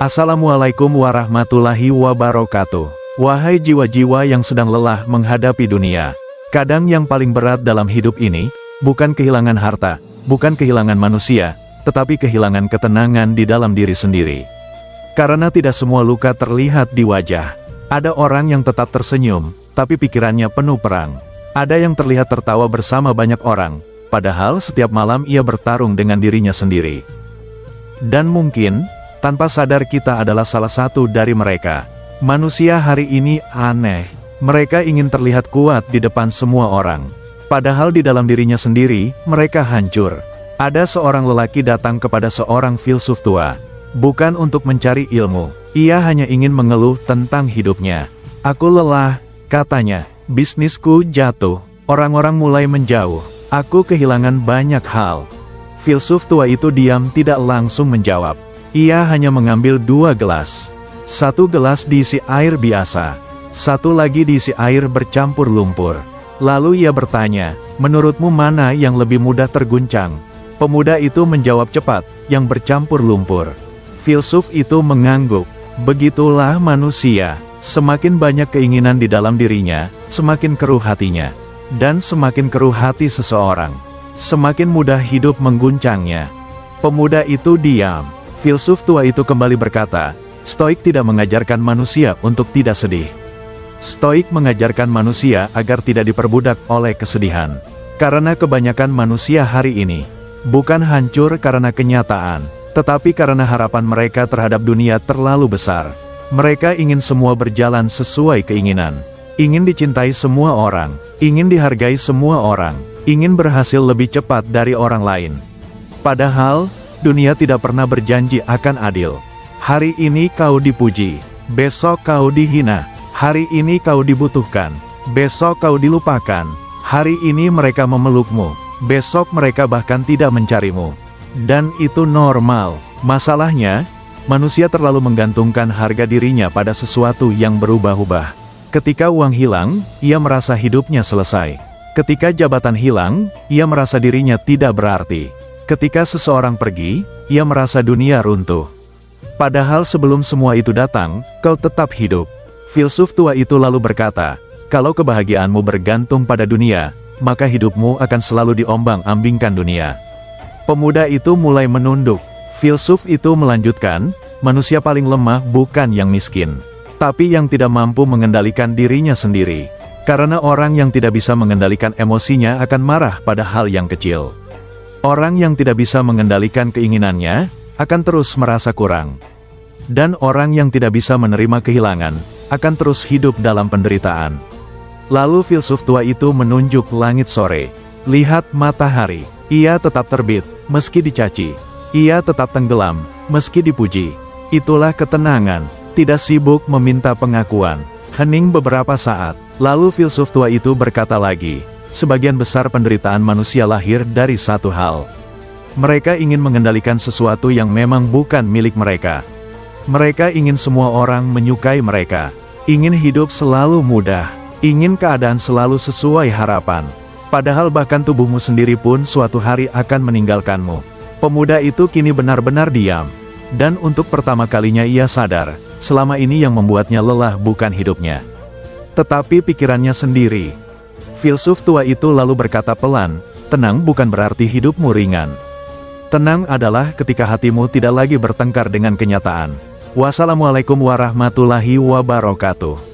Assalamualaikum warahmatullahi wabarakatuh. Wahai jiwa-jiwa yang sedang lelah menghadapi dunia. Kadang yang paling berat dalam hidup ini, bukan kehilangan harta, bukan kehilangan manusia, tetapi kehilangan ketenangan di dalam diri sendiri. Karena tidak semua luka terlihat di wajah. Ada orang yang tetap tersenyum, tapi pikirannya penuh perang. Ada yang terlihat tertawa bersama banyak orang, padahal setiap malam ia bertarung dengan dirinya sendiri. Dan mungkin, tanpa sadar kita adalah salah satu dari mereka. Manusia hari ini aneh. Mereka ingin terlihat kuat di depan semua orang. Padahal di dalam dirinya sendiri, mereka hancur. Ada seorang lelaki datang kepada seorang filsuf tua. Bukan untuk mencari ilmu. Ia hanya ingin mengeluh tentang hidupnya. Aku lelah, katanya. Bisnisku jatuh. Orang-orang mulai menjauh. Aku kehilangan banyak hal. Filsuf tua itu diam, tidak langsung menjawab. Ia hanya mengambil 2 gelas. Satu gelas diisi air biasa. Satu lagi diisi air bercampur lumpur. Lalu ia bertanya, menurutmu mana yang lebih mudah terguncang? Pemuda itu menjawab cepat, yang bercampur lumpur. Filsuf itu mengangguk. Begitulah manusia. Semakin banyak keinginan di dalam dirinya, semakin keruh hatinya. Dan semakin keruh hati seseorang, semakin mudah hidup mengguncangnya. Pemuda itu diam. Filsuf tua itu kembali berkata, Stoik tidak mengajarkan manusia untuk tidak sedih. Stoik mengajarkan manusia agar tidak diperbudak oleh kesedihan. Karena kebanyakan manusia hari ini, bukan hancur karena kenyataan, tetapi karena harapan mereka terhadap dunia terlalu besar. Mereka ingin semua berjalan sesuai keinginan. Ingin dicintai semua orang, ingin dihargai semua orang, ingin berhasil lebih cepat dari orang lain. Padahal, dunia tidak pernah berjanji akan adil. Hari ini kau dipuji, besok kau dihina. Hari ini kau dibutuhkan, besok kau dilupakan. Hari ini mereka memelukmu, besok mereka bahkan tidak mencarimu. Dan itu normal. Masalahnya, manusia terlalu menggantungkan harga dirinya pada sesuatu yang berubah-ubah. Ketika uang hilang, ia merasa hidupnya selesai. Ketika jabatan hilang, ia merasa dirinya tidak berarti. Ketika seseorang pergi, ia merasa dunia runtuh. Padahal sebelum semua itu datang, kau tetap hidup. Filsuf tua itu lalu berkata, kalau kebahagiaanmu bergantung pada dunia, maka hidupmu akan selalu diombang-ambingkan dunia. Pemuda itu mulai menunduk. Filsuf itu melanjutkan, manusia paling lemah bukan yang miskin, tapi yang tidak mampu mengendalikan dirinya sendiri. Karena orang yang tidak bisa mengendalikan emosinya akan marah pada hal yang kecil. Orang yang tidak bisa mengendalikan keinginannya, akan terus merasa kurang. Dan orang yang tidak bisa menerima kehilangan, akan terus hidup dalam penderitaan. Lalu filsuf tua itu menunjuk langit sore. Lihat matahari, ia tetap terbit, meski dicaci. Ia tetap tenggelam, meski dipuji. Itulah ketenangan, tidak sibuk meminta pengakuan. Hening beberapa saat, lalu filsuf tua itu berkata lagi, sebagian besar penderitaan manusia lahir dari satu hal. Mereka ingin mengendalikan sesuatu yang memang bukan milik mereka. Mereka ingin semua orang menyukai mereka. Ingin hidup selalu mudah. Ingin keadaan selalu sesuai harapan. Padahal bahkan tubuhmu sendiri pun suatu hari akan meninggalkanmu. Pemuda itu kini benar-benar diam. Dan untuk pertama kalinya ia sadar, selama ini yang membuatnya lelah bukan hidupnya, tetapi pikirannya sendiri. Filsuf tua itu lalu berkata pelan, tenang bukan berarti hidupmu ringan. Tenang adalah ketika hatimu tidak lagi bertengkar dengan kenyataan. Wassalamualaikum warahmatullahi wabarakatuh.